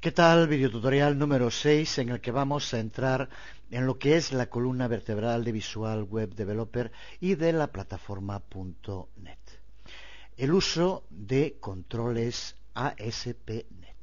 ¿Qué tal? Videotutorial número 6 en el que vamos a entrar en lo que es la columna vertebral de Visual Web Developer y de la plataforma .NET. El uso de controles ASP.NET.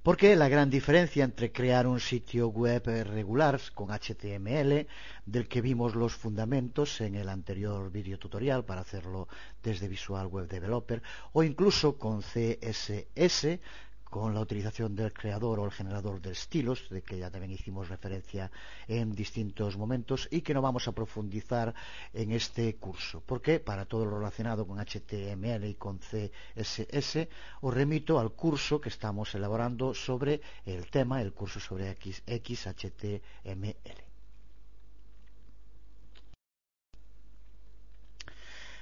Porque la gran diferencia entre crear un sitio web regular con HTML, del que vimos los fundamentos en el anterior videotutorial para hacerlo desde Visual Web Developer, o incluso con CSS, con la utilización del creador o el generador de estilos, de que ya también hicimos referencia en distintos momentos y que no vamos a profundizar en este curso, porque para todo lo relacionado con HTML y con CSS os remito al curso que estamos elaborando sobre el tema, el curso sobre XHTML.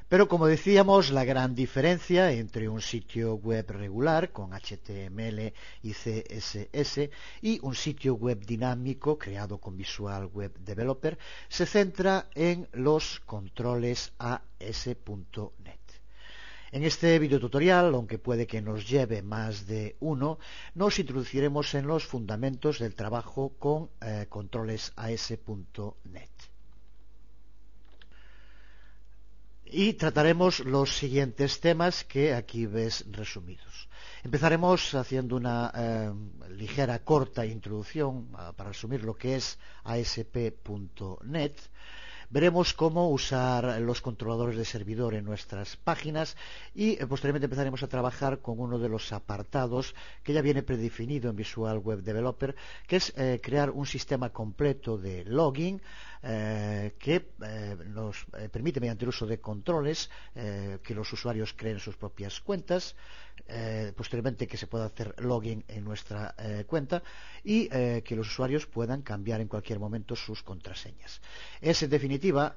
Pero como decíamos, la gran diferencia entre un sitio web regular con HTML y CSS y un sitio web dinámico creado con Visual Web Developer se centra en los controles AS.NET. En este videotutorial, aunque puede que nos lleve más de uno, nos introduciremos en los fundamentos del trabajo con controles AS.NET. Y trataremos los siguientes temas que aquí ves resumidos. Empezaremos haciendo una ligera, corta introducción para resumir lo que es ASP.NET. Veremos cómo usar los controladores de servidor en nuestras páginas y posteriormente empezaremos a trabajar con uno de los apartados que ya viene predefinido en Visual Web Developer, que es crear un sistema completo de login que nos permite, mediante el uso de controles, que los usuarios creen sus propias cuentas, posteriormente que se pueda hacer login en nuestra cuenta y que los usuarios puedan cambiar en cualquier momento sus contraseñas. Es en definitiva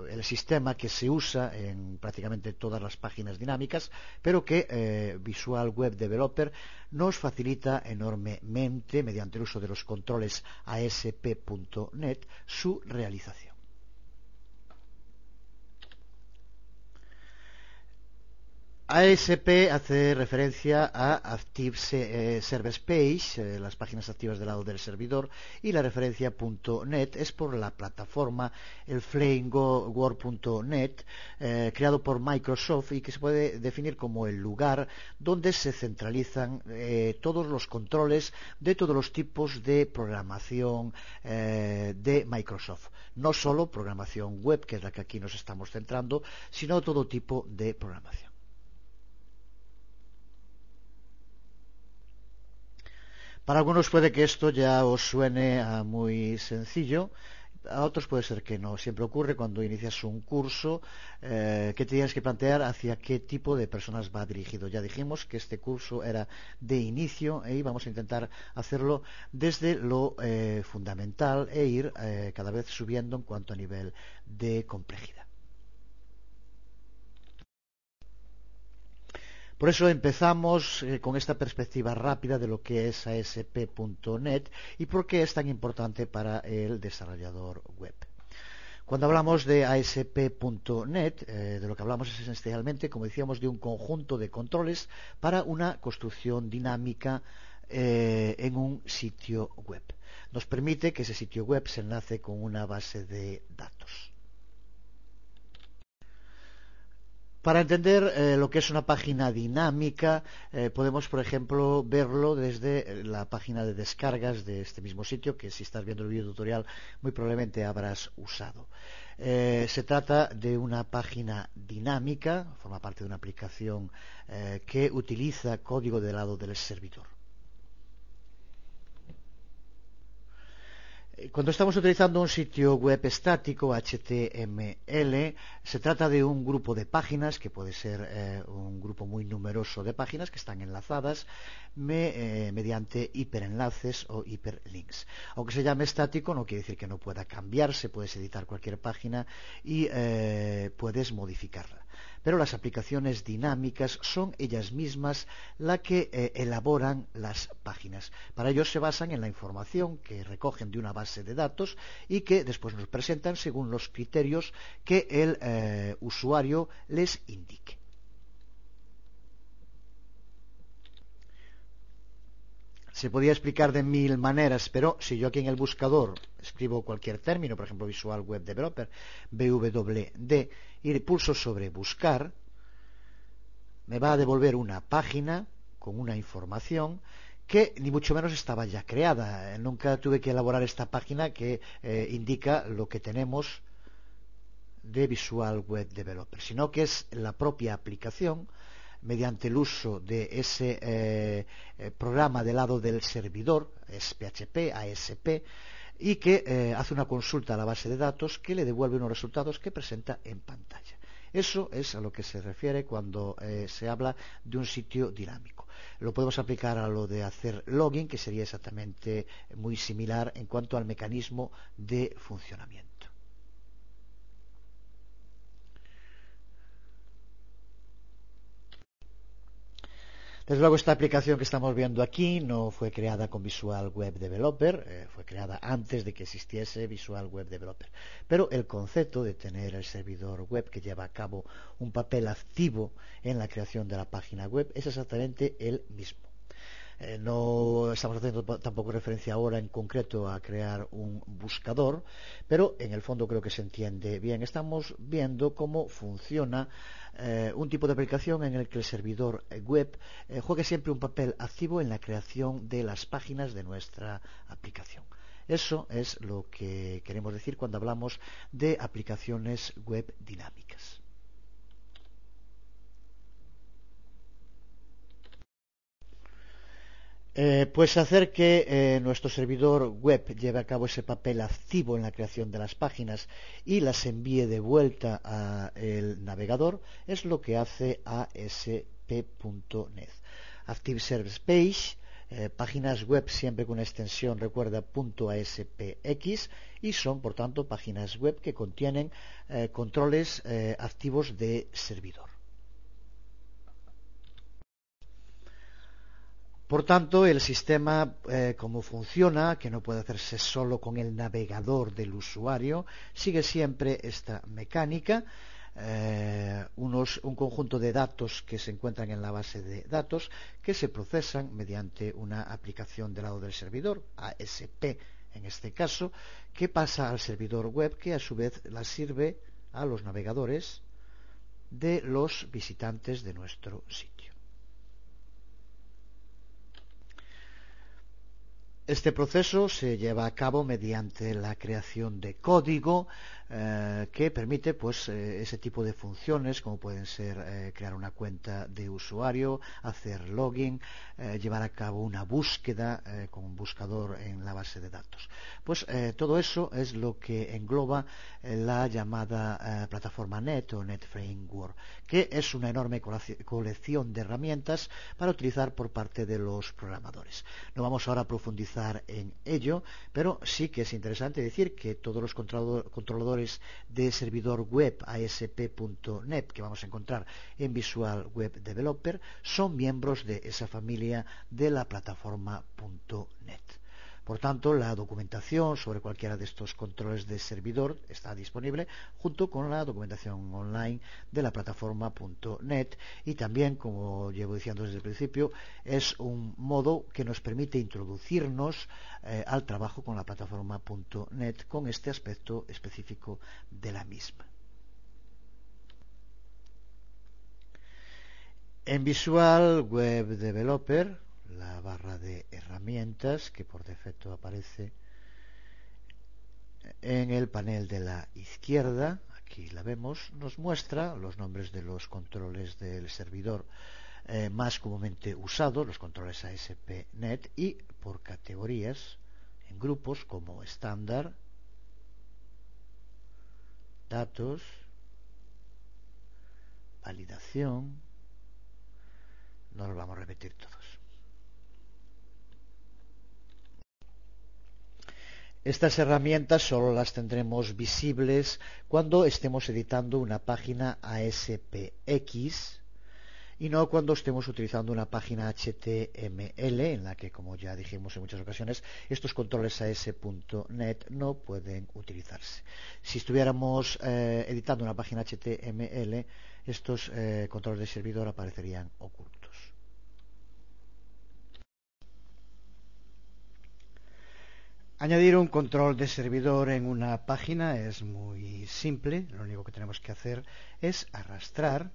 el sistema que se usa en prácticamente todas las páginas dinámicas, pero que Visual Web Developer nos facilita enormemente, mediante el uso de los controles ASP.NET, su realización. ASP hace referencia a Active Service Page, las páginas activas del lado del servidor, y la referencia .NET es por la plataforma, el framework.NET, creado por Microsoft y que se puede definir como el lugar donde se centralizan todos los controles de todos los tipos de programación de Microsoft. No solo programación web, que es la que aquí nos estamos centrando, sino todo tipo de programación. Para algunos puede que esto ya os suene muy sencillo, a otros puede ser que no. Siempre ocurre cuando inicias un curso que te tienes que plantear hacia qué tipo de personas va dirigido. Ya dijimos que este curso era de inicio y vamos a intentar hacerlo desde lo fundamental e ir cada vez subiendo en cuanto a nivel de complejidad. Por eso empezamos con esta perspectiva rápida de lo que es ASP.NET y por qué es tan importante para el desarrollador web. Cuando hablamos de ASP.NET, de lo que hablamos es esencialmente, como decíamos, de un conjunto de controles para una construcción dinámica en un sitio web. Nos permite que ese sitio web se enlace con una base de datos. Para entender lo que es una página dinámica, podemos, por ejemplo, verlo desde la página de descargas de este mismo sitio, que si estás viendo el video tutorial muy probablemente habrás usado. Se trata de una página dinámica, forma parte de una aplicación que utiliza código del lado del servidor. Cuando estamos utilizando un sitio web estático, HTML, se trata de un grupo de páginas, que puede ser un grupo muy numeroso de páginas que están enlazadas mediante hiperenlaces o hiperlinks. Aunque se llame estático, no quiere decir que no pueda cambiarse, puedes editar cualquier página y puedes modificarla. Pero las aplicaciones dinámicas son ellas mismas las que elaboran las páginas. Para ello se basan en la información que recogen de una base de datos y que después nos presentan según los criterios que el usuario les indique. Se podía explicar de mil maneras, pero si yo aquí en el buscador escribo cualquier término, por ejemplo Visual Web Developer, BWD, y pulso sobre buscar, me va a devolver una página con una información que ni mucho menos estaba ya creada. Nunca tuve que elaborar esta página que indica lo que tenemos de Visual Web Developer, sino que es la propia aplicación, mediante el uso de ese programa del lado del servidor, es PHP, ASP, y que hace una consulta a la base de datos que le devuelve unos resultados que presenta en pantalla. Eso es a lo que se refiere cuando se habla de un sitio dinámico. Lo podemos aplicar a lo de hacer login, que sería exactamente muy similar en cuanto al mecanismo de funcionamiento. Desde luego, esta aplicación que estamos viendo aquí no fue creada con Visual Web Developer, fue creada antes de que existiese Visual Web Developer. Pero el concepto de tener el servidor web que lleva a cabo un papel activo en la creación de la página web es exactamente el mismo. No estamos haciendo tampoco referencia ahora en concreto a crear un buscador, pero en el fondo creo que se entiende bien. Estamos viendo cómo funciona un tipo de aplicación en el que el servidor web juegue siempre un papel activo en la creación de las páginas de nuestra aplicación. Eso es lo que queremos decir cuando hablamos de aplicaciones web dinámicas. Pues hacer que nuestro servidor web lleve a cabo ese papel activo en la creación de las páginas y las envíe de vuelta al navegador es lo que hace ASP.NET. Active Service Page, páginas web siempre con extensión, recuerda, .aspx, y son por tanto páginas web que contienen controles activos de servidor. Por tanto, el sistema, como funciona, que no puede hacerse solo con el navegador del usuario, sigue siempre esta mecánica, un conjunto de datos que se encuentran en la base de datos que se procesan mediante una aplicación del lado del servidor, ASP en este caso, que pasa al servidor web, que a su vez la sirve a los navegadores de los visitantes de nuestro sitio. Este proceso se lleva a cabo mediante la creación de código que permite ese tipo de funciones, como pueden ser crear una cuenta de usuario, hacer login, llevar a cabo una búsqueda con un buscador en la base de datos. Todo eso es lo que engloba la llamada plataforma NET o NET Framework, que es una enorme colección de herramientas para utilizar por parte de los programadores. No vamos ahora a profundizar en ello, pero sí que es interesante decir que todos los controladores de servidor web ASP.NET que vamos a encontrar en Visual Web Developer son miembros de esa familia de la plataforma .NET. Por tanto, la documentación sobre cualquiera de estos controles de servidor está disponible junto con la documentación online de la plataforma .NET, y también, como llevo diciendo desde el principio, es un modo que nos permite introducirnos al trabajo con la plataforma .NET con este aspecto específico de la misma. En Visual Web Developer, la barra de herramientas que por defecto aparece en el panel de la izquierda, aquí la vemos, nos muestra los nombres de los controles del servidor más comúnmente usados, los controles ASP.NET, y por categorías, en grupos como estándar, datos, validación. No los vamos a repetir todos. Estas herramientas solo las tendremos visibles cuando estemos editando una página ASPX y no cuando estemos utilizando una página HTML, en la que, como ya dijimos en muchas ocasiones, estos controles AS.NET no pueden utilizarse. Si estuviéramos editando una página HTML, estos controles de servidor aparecerían ocultos. Añadir un control de servidor en una página es muy simple. Lo único que tenemos que hacer es arrastrar,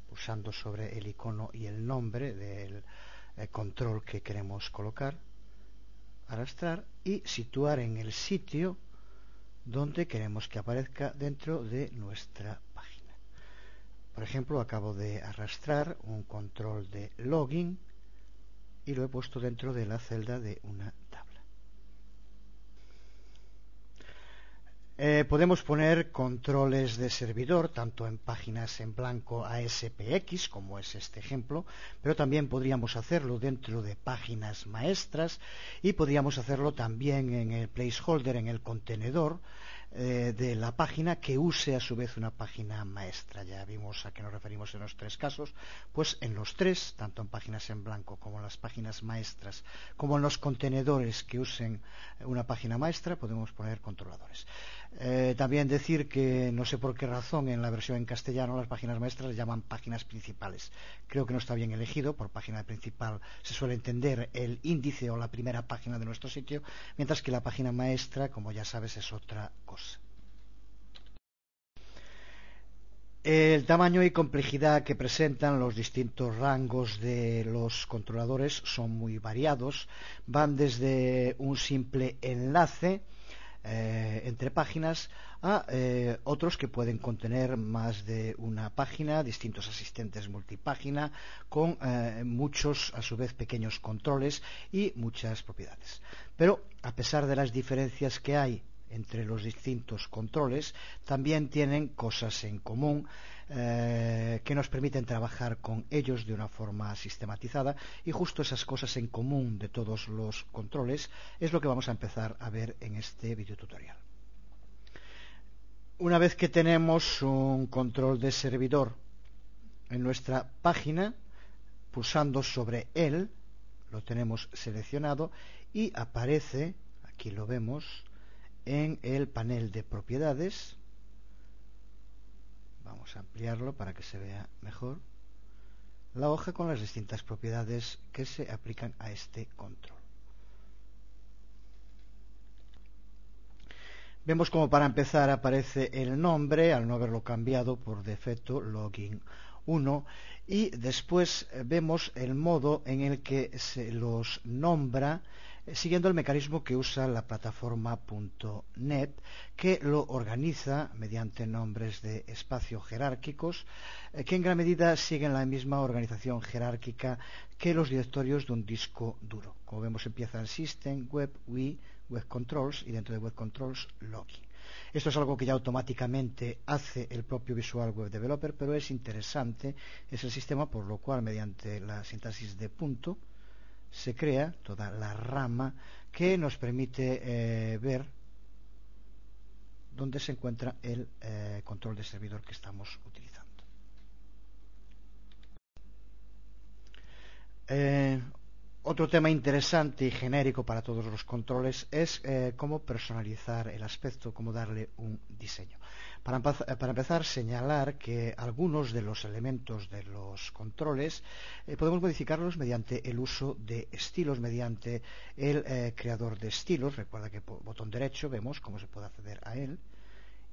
pulsando sobre el icono y el nombre del control que queremos colocar, arrastrar y situar en el sitio donde queremos que aparezca dentro de nuestra página. Por ejemplo, acabo de arrastrar un control de login y lo he puesto dentro de la celda de una tabla. Podemos poner controles de servidor tanto en páginas en blanco ASPX, como es este ejemplo, pero también podríamos hacerlo dentro de páginas maestras y podríamos hacerlo también en el placeholder, en el contenedor de la página que use a su vez una página maestra. Ya vimos a qué nos referimos en los tres casos. Pues en los tres, tanto en páginas en blanco como en las páginas maestras, como en los contenedores que usen una página maestra, podemos poner controladores. También decir que no sé por qué razón en la versión en castellano las páginas maestras les llaman páginas principales. Creo que no está bien elegido. Por página principal se suele entender el índice o la primera página de nuestro sitio, mientras que la página maestra, como ya sabes, es otra cosa. El tamaño y complejidad que presentan los distintos rangos de los controladores son muy variados. Van desde un simple enlace entre páginas a otros que pueden contener más de una página, distintos asistentes multipágina, con muchos, a su vez, pequeños controles y muchas propiedades. Pero, a pesar de las diferencias que hay entre los distintos controles, también tienen cosas en común que nos permiten trabajar con ellos de una forma sistematizada, y justo esas cosas en común de todos los controles es lo que vamos a empezar a ver en este videotutorial. Una vez que tenemos un control de servidor en nuestra página, pulsando sobre él, lo tenemos seleccionado y aparece, aquí lo vemos, en el panel de propiedades. Vamos a ampliarlo para que se vea mejor la hoja con las distintas propiedades que se aplican a este control. Vemos como para empezar aparece el nombre, al no haberlo cambiado por defecto, login 1, y después vemos el modo en el que se los nombra siguiendo el mecanismo que usa la plataforma .NET, que lo organiza mediante nombres de espacio jerárquicos, que en gran medida siguen la misma organización jerárquica que los directorios de un disco duro. Como vemos, empieza el System, Web, Web Controls, y dentro de Web Controls, Login. Esto es algo que ya automáticamente hace el propio Visual Web Developer, pero es interesante, es el sistema por lo cual, mediante la sintaxis de punto, se crea toda la rama que nos permite ver dónde se encuentra el control de servidor que estamos utilizando. Otro tema interesante y genérico para todos los controles es cómo personalizar el aspecto, cómo darle un diseño. Para empezar, señalar que algunos de los elementos de los controles podemos modificarlos mediante el uso de estilos, mediante el creador de estilos. Recuerda que por botón derecho vemos cómo se puede acceder a él.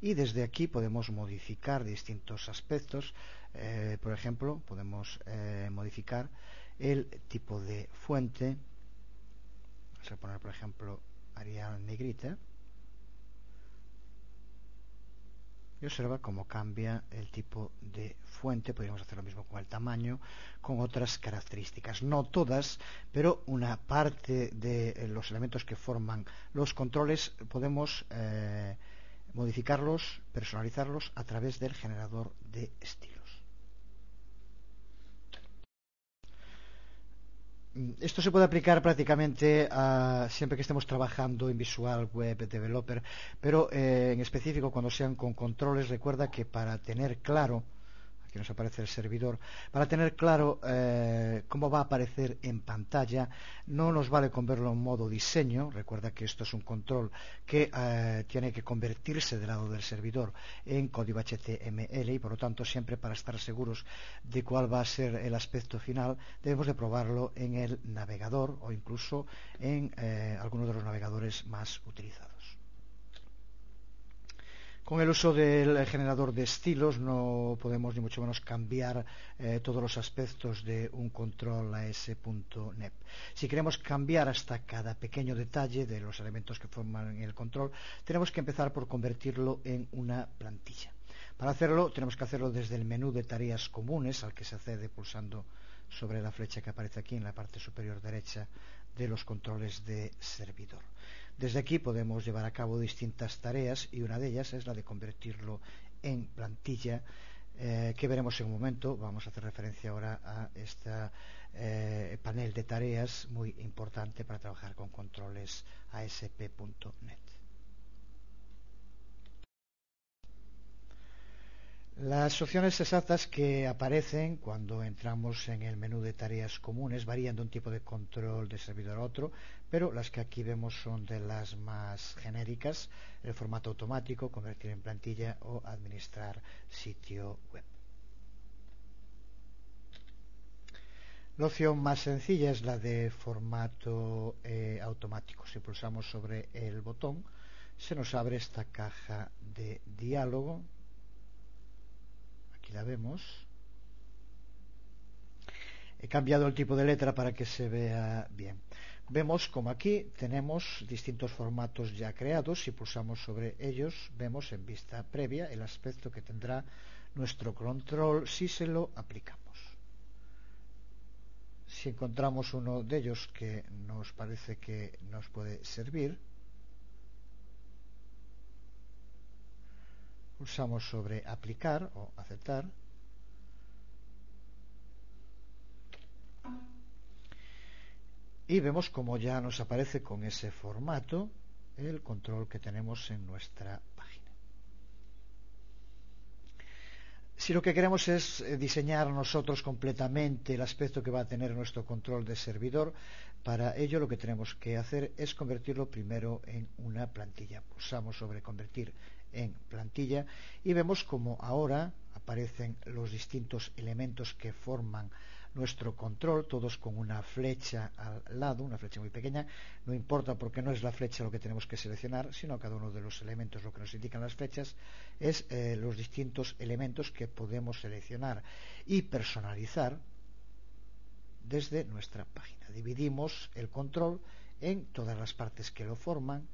Y desde aquí podemos modificar distintos aspectos. Por ejemplo, podemos modificar el tipo de fuente. Vamos a poner, por ejemplo, Arial negrita. Y observa cómo cambia el tipo de fuente. Podríamos hacer lo mismo con el tamaño, con otras características. No todas, pero una parte de los elementos que forman los controles podemos modificarlos, personalizarlos a través del generador de estilos. Esto se puede aplicar prácticamente siempre que estemos trabajando en Visual Web Developer, pero en específico cuando sean con controles. Recuerda que para tener claro, que nos aparece el servidor, para tener claro cómo va a aparecer en pantalla. No nos vale con verlo en modo diseño. Recuerda que esto es un control que tiene que convertirse del lado del servidor en código HTML, y por lo tanto siempre, para estar seguros de cuál va a ser el aspecto final, debemos de probarlo en el navegador o incluso en alguno de los navegadores más utilizados. Con el uso del generador de estilos no podemos ni mucho menos cambiar todos los aspectos de un control AS.NET. Si queremos cambiar hasta cada pequeño detalle de los elementos que forman el control, tenemos que empezar por convertirlo en una plantilla. Para hacerlo tenemos que hacerlo desde el menú de tareas comunes, al que se accede pulsando sobre la flecha que aparece aquí en la parte superior derecha de los controles de servidor. Desde aquí podemos llevar a cabo distintas tareas, y una de ellas es la de convertirlo en plantilla, que veremos en un momento. Vamos a hacer referencia ahora a este panel de tareas muy importante para trabajar con controles ASP.NET. Las opciones exactas que aparecen cuando entramos en el menú de tareas comunes varían de un tipo de control de servidor a otro, pero las que aquí vemos son de las más genéricas: el formato automático, convertir en plantilla o administrar sitio web. La opción más sencilla es la de formato automático. Si pulsamos sobre el botón, se nos abre esta caja de diálogo. Aquí la vemos. He cambiado el tipo de letra para que se vea bien. Vemos como aquí tenemos distintos formatos ya creados. Si pulsamos sobre ellos, vemos en vista previa el aspecto que tendrá nuestro control si se lo aplicamos. Si encontramos uno de ellos que nos parece que nos puede servir, pulsamos sobre aplicar o aceptar, y vemos como ya nos aparece con ese formato el control que tenemos en nuestra página. Si lo que queremos es diseñar nosotros completamente el aspecto que va a tener nuestro control de servidor, para ello lo que tenemos que hacer es convertirlo primero en una plantilla. Pulsamos sobre convertir en plantilla y vemos como ahora aparecen los distintos elementos que forman nuestro control, todos con una flecha al lado, una flecha muy pequeña. No importa, porque no es la flecha lo que tenemos que seleccionar, sino cada uno de los elementos. Lo que nos indican las flechas es los distintos elementos que podemos seleccionar y personalizar desde nuestra página. Dividimos el control en todas las partes que lo forman,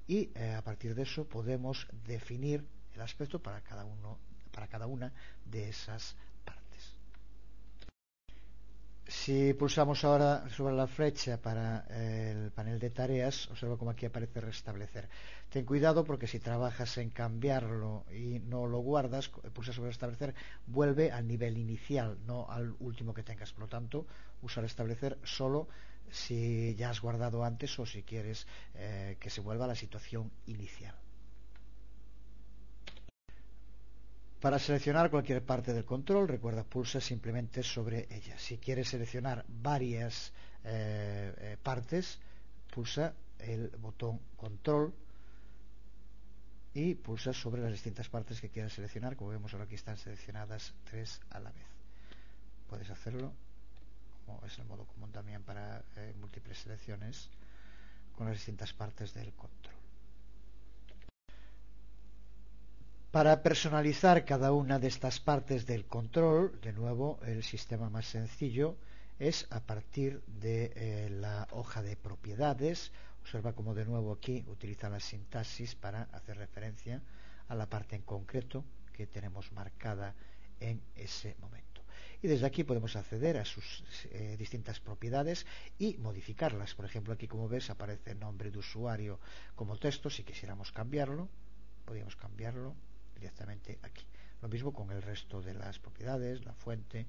y a partir de eso podemos definir el aspecto para cada una de esas partes. Si pulsamos ahora sobre la flecha para el panel de tareas, observa como aquí aparece restablecer. Ten cuidado, porque si trabajas en cambiarlo y no lo guardas, pulsas sobre restablecer, vuelve al nivel inicial, no al último que tengas. Por lo tanto, usa restablecer solo si ya has guardado antes o si quieres que se vuelva a la situación inicial. Para seleccionar cualquier parte del control, recuerda, pulsa simplemente sobre ella. Si quieres seleccionar varias partes, pulsa el botón control y pulsa sobre las distintas partes que quieras seleccionar. Como vemos ahora, aquí están seleccionadas 3 a la vez. Puedes hacerlo, como es el modo común también para múltiples selecciones, con las distintas partes del control. Para personalizar cada una de estas partes del control, de nuevo, el sistema más sencillo es a partir de la hoja de propiedades. Observa cómo de nuevo aquí utiliza la sintaxis para hacer referencia a la parte en concreto que tenemos marcada en ese momento. Y desde aquí podemos acceder a sus distintas propiedades y modificarlas. Por ejemplo, aquí, como ves, aparece el nombre de usuario como texto. Si quisiéramos cambiarlo, podríamos cambiarlo directamente aquí. Lo mismo con el resto de las propiedades, la fuente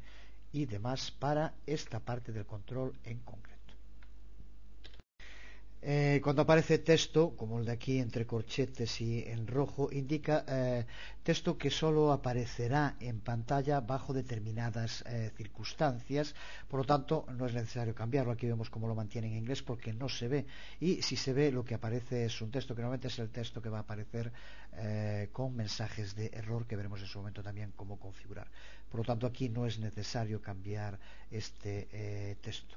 y demás para esta parte del control en concreto. Cuando aparece texto, como el de aquí entre corchetes y en rojo, indica texto que solo aparecerá en pantalla bajo determinadas circunstancias. Por lo tanto, no es necesario cambiarlo. Aquí vemos cómo lo mantiene en inglés porque no se ve. Y si se ve, lo que aparece es un texto que normalmente es el texto que va a aparecer con mensajes de error, que veremos en su momento también cómo configurar. Por lo tanto, aquí no es necesario cambiar este texto.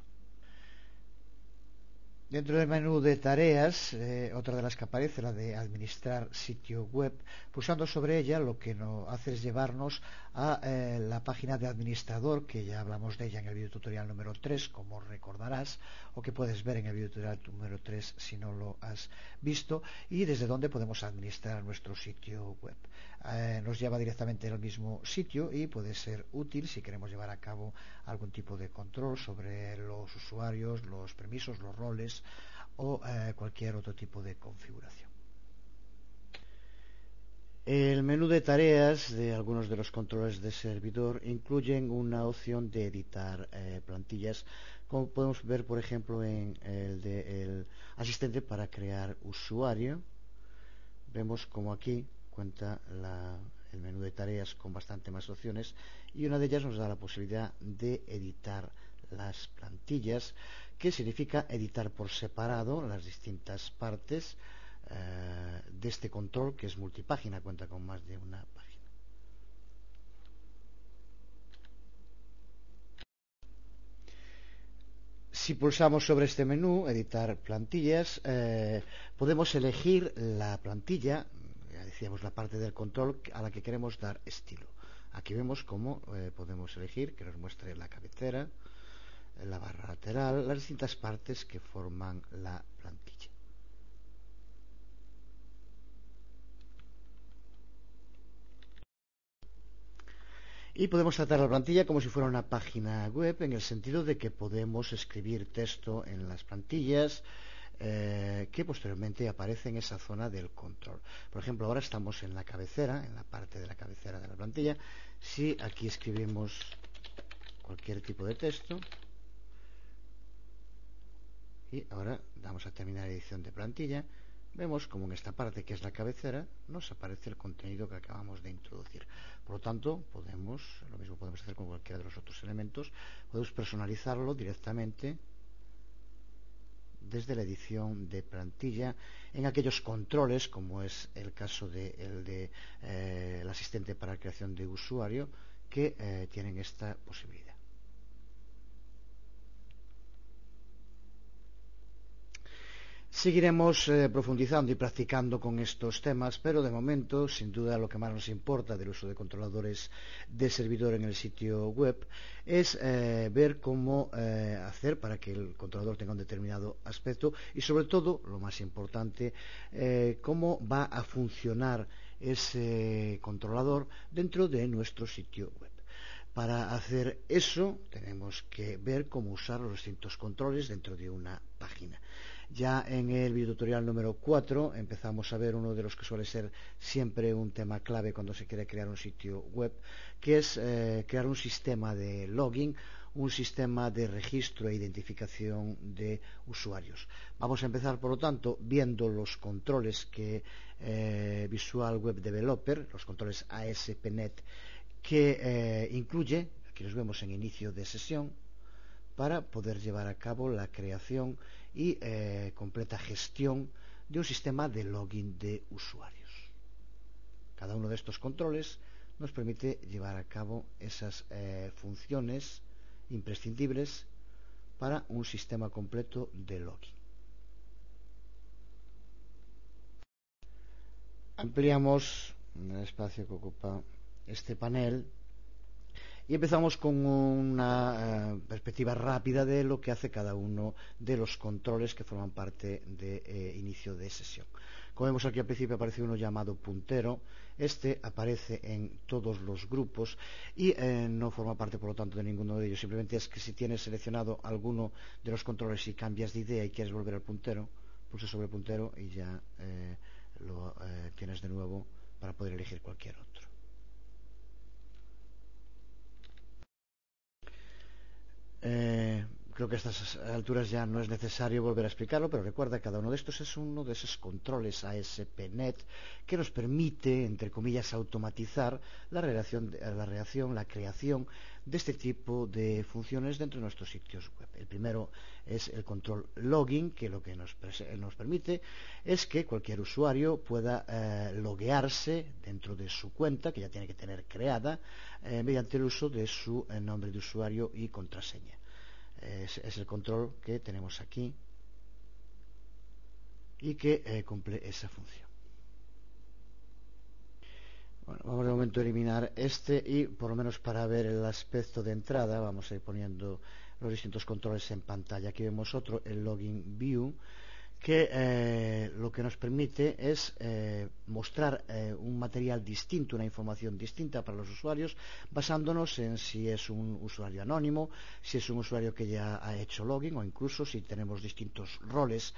Dentro del menú de tareas, otra de las que aparece, la de administrar sitio web, pulsando sobre ella lo que nos hace es llevarnos a la página de administrador, que ya hablamos de ella en el video tutorial número 3, como recordarás, o que puedes ver en el video tutorial número 3 si no lo has visto, y desde donde podemos administrar nuestro sitio web. Nos lleva directamente al mismo sitio y puede ser útil si queremos llevar a cabo algún tipo de control sobre los usuarios, los permisos, los roles o cualquier otro tipo de configuración. El menú de tareas de algunos de los controles de servidor incluyen una opción de editar plantillas, como podemos ver por ejemplo en el del asistente para crear usuario. Vemos como aquí cuenta el menú de tareas con bastante más opciones y una de ellas nos da la posibilidad de editar las plantillas, que significa editar por separado las distintas partes de este control, que es multipágina, cuenta con más de una página. Si pulsamos sobre este menú, editar plantillas, podemos elegir la plantilla, ya decíamos la parte del control a la que queremos dar estilo. Aquí vemos cómo podemos elegir que nos muestre la cabecera, la barra lateral, las distintas partes que forman la plantilla. Y podemos tratar la plantilla como si fuera una página web, en el sentido de que podemos escribir texto en las plantillas que posteriormente aparece en esa zona del control. Por ejemplo, ahora estamos en la cabecera, en la parte de la cabecera de la plantilla. Si aquí escribimos cualquier tipo de texto y ahora damos a terminar edición de plantilla, vemos como en esta parte que es la cabecera nos aparece el contenido que acabamos de introducir. Por lo tanto, lo mismo podemos hacer con cualquiera de los otros elementos, podemos personalizarlo directamente desde la edición de plantilla en aquellos controles, como es el caso del asistente para la creación de usuario, que tienen esta posibilidad. Seguiremos profundizando y practicando con estos temas, pero de momento, sin duda, lo que más nos importa del uso de controladores de servidor en el sitio web es ver cómo hacer para que el controlador tenga un determinado aspecto y, sobre todo, lo más importante, cómo va a funcionar ese controlador dentro de nuestro sitio web. Para hacer eso tenemos que ver cómo usar los distintos controles dentro de una página. Ya en el videotutorial número 4 empezamos a ver uno de los que suele ser siempre un tema clave cuando se quiere crear un sitio web, que es crear un sistema de login, un sistema de registro e identificación de usuarios. Vamos a empezar, por lo tanto, viendo los controles que Visual Web Developer, los controles ASP.NET, que incluye, aquí los vemos en inicio de sesión, para poder llevar a cabo la creación y completa gestión de un sistema de login de usuarios. Cada uno de estos controles nos permite llevar a cabo esas funciones imprescindibles para un sistema completo de login. Ampliamos el espacio que ocupa este panel y empezamos con una perspectiva rápida de lo que hace cada uno de los controles que forman parte de inicio de sesión. Como vemos aquí al principio aparece uno llamado puntero. Este aparece en todos los grupos y no forma parte, por lo tanto, de ninguno de ellos. Simplemente es que si tienes seleccionado alguno de los controles y cambias de idea y quieres volver al puntero, pulsas sobre el puntero y ya lo tienes de nuevo para poder elegir cualquier otro. Creo que a estas alturas ya no es necesario volver a explicarlo, pero recuerda, cada uno de estos es uno de esos controles ASP.NET que nos permite, entre comillas, automatizar la creación de este tipo de funciones dentro de nuestros sitios web. El primero es el control login, que lo que nos permite es que cualquier usuario pueda loguearse dentro de su cuenta, que ya tiene que tener creada, mediante el uso de su nombre de usuario y contraseña. Es el control que tenemos aquí y que cumple esa función. Bueno, vamos de momento a eliminar este y por lo menos para ver el aspecto de entrada vamos a ir poniendo los distintos controles en pantalla. Aquí vemos otro, el Login View, que lo que nos permite es mostrar un material distinto, una información distinta para los usuarios, basándonos en si es un usuario anónimo, si es un usuario que ya ha hecho login, o incluso si tenemos distintos roles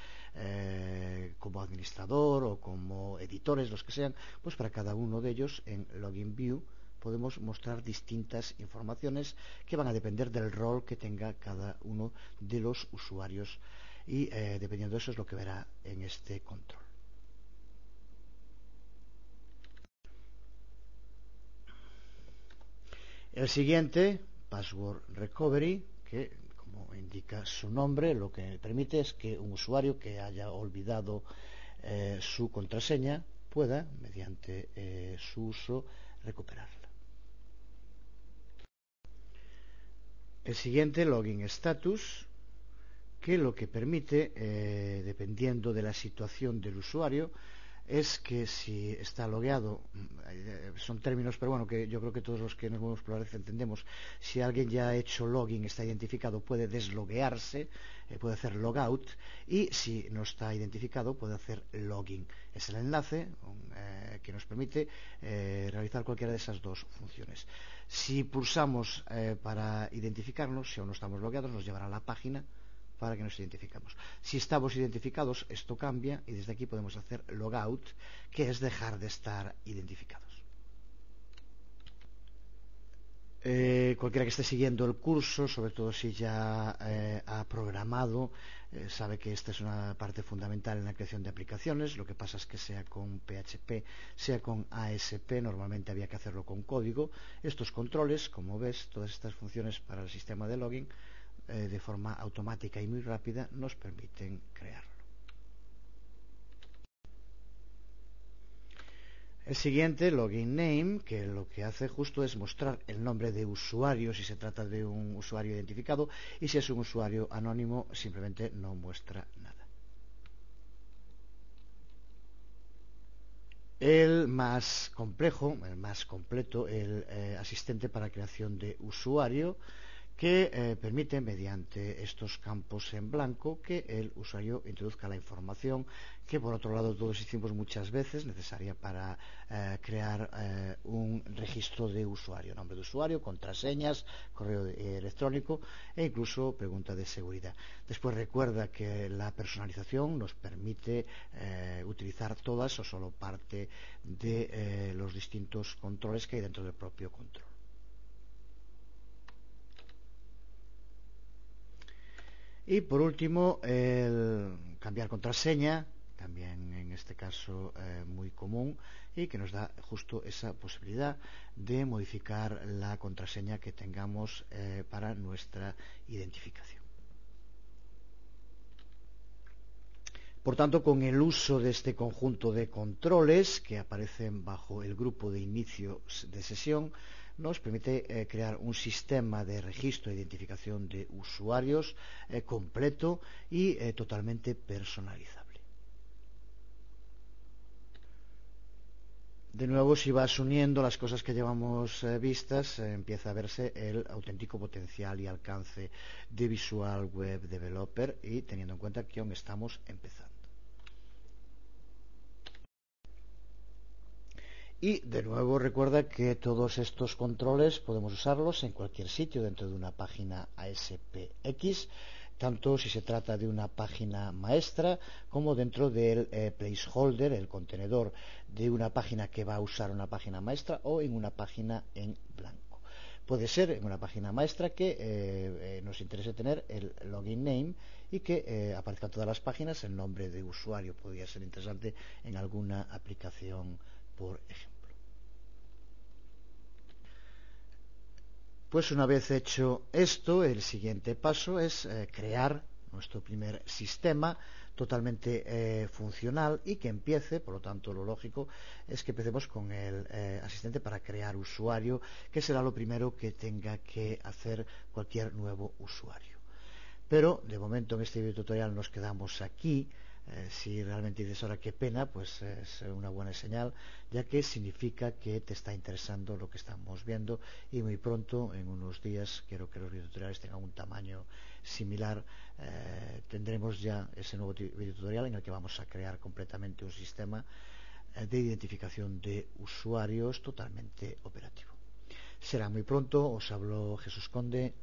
como administrador o como editores, los que sean, pues para cada uno de ellos en Login View podemos mostrar distintas informaciones que van a depender del rol que tenga cada uno de los usuarios y dependiendo de eso es lo que verá en este control. El siguiente, Password Recovery, que como indica su nombre, lo que permite es que un usuario que haya olvidado su contraseña pueda, mediante su uso, recuperarla. El siguiente, Login Status, que lo que permite, dependiendo de la situación del usuario, es que si está logueado, son términos, pero bueno, que yo creo que todos los que nos movemos por la red entendemos, si alguien ya ha hecho login, está identificado, puede desloguearse, puede hacer logout, y si no está identificado, puede hacer login. Es el enlace que nos permite realizar cualquiera de esas dos funciones. Si pulsamos para identificarnos, si aún no estamos logueados, nos llevará a la página para que nos identificamos. Si estamos identificados, esto cambia y desde aquí podemos hacer logout, que es dejar de estar identificados. Cualquiera que esté siguiendo el curso, sobre todo si ya ha programado, sabe que esta es una parte fundamental en la creación de aplicaciones. Lo que pasa es que sea con PHP, sea con ASP, normalmente había que hacerlo con código. Estos controles, como ves, todas estas funciones para el sistema de login, de forma automática y muy rápida, nos permiten crearlo. El siguiente, Login Name, que lo que hace justo es mostrar el nombre de usuario si se trata de un usuario identificado, y si es un usuario anónimo simplemente no muestra nada. El más complejo, el más completo, el asistente para creación de usuario, que permite, mediante estos campos en blanco, que el usuario introduzca la información que, por otro lado, todos hicimos muchas veces, necesaria para crear un registro de usuario, nombre de usuario, contraseñas, correo electrónico e incluso pregunta de seguridad. Después recuerda que la personalización nos permite utilizar todas o solo parte de los distintos controles que hay dentro del propio control. Y por último, el cambiar contraseña, también en este caso muy común, y que nos da justo esa posibilidad de modificar la contraseña que tengamos para nuestra identificación. Por tanto, con el uso de este conjunto de controles que aparecen bajo el grupo de inicio de sesión, nos permite crear un sistema de registro e identificación de usuarios completo y totalmente personalizable. De nuevo, si vas uniendo las cosas que llevamos vistas, empieza a verse el auténtico potencial y alcance de Visual Web Developer, y teniendo en cuenta que aún estamos empezando. Y de nuevo recuerda que todos estos controles podemos usarlos en cualquier sitio dentro de una página ASPX, tanto si se trata de una página maestra como dentro del placeholder, el contenedor de una página que va a usar una página maestra, o en una página en blanco. Puede ser en una página maestra que nos interese tener el login name y que aparezcan todas las páginas el nombre de usuario. Podría ser interesante en alguna aplicación, por ejemplo. Pues una vez hecho esto, el siguiente paso es crear nuestro primer sistema totalmente funcional y que empiece, por lo tanto lo lógico es que empecemos con el asistente para crear usuario, que será lo primero que tenga que hacer cualquier nuevo usuario. Pero de momento en este video tutorial nos quedamos aquí. Si realmente dices ahora qué pena, pues es una buena señal, ya que significa que te está interesando lo que estamos viendo, y muy pronto, en unos días, quiero que los videotutoriales tengan un tamaño similar, tendremos ya ese nuevo videotutorial en el que vamos a crear completamente un sistema de identificación de usuarios totalmente operativo. Será muy pronto. Os habló Jesús Conde.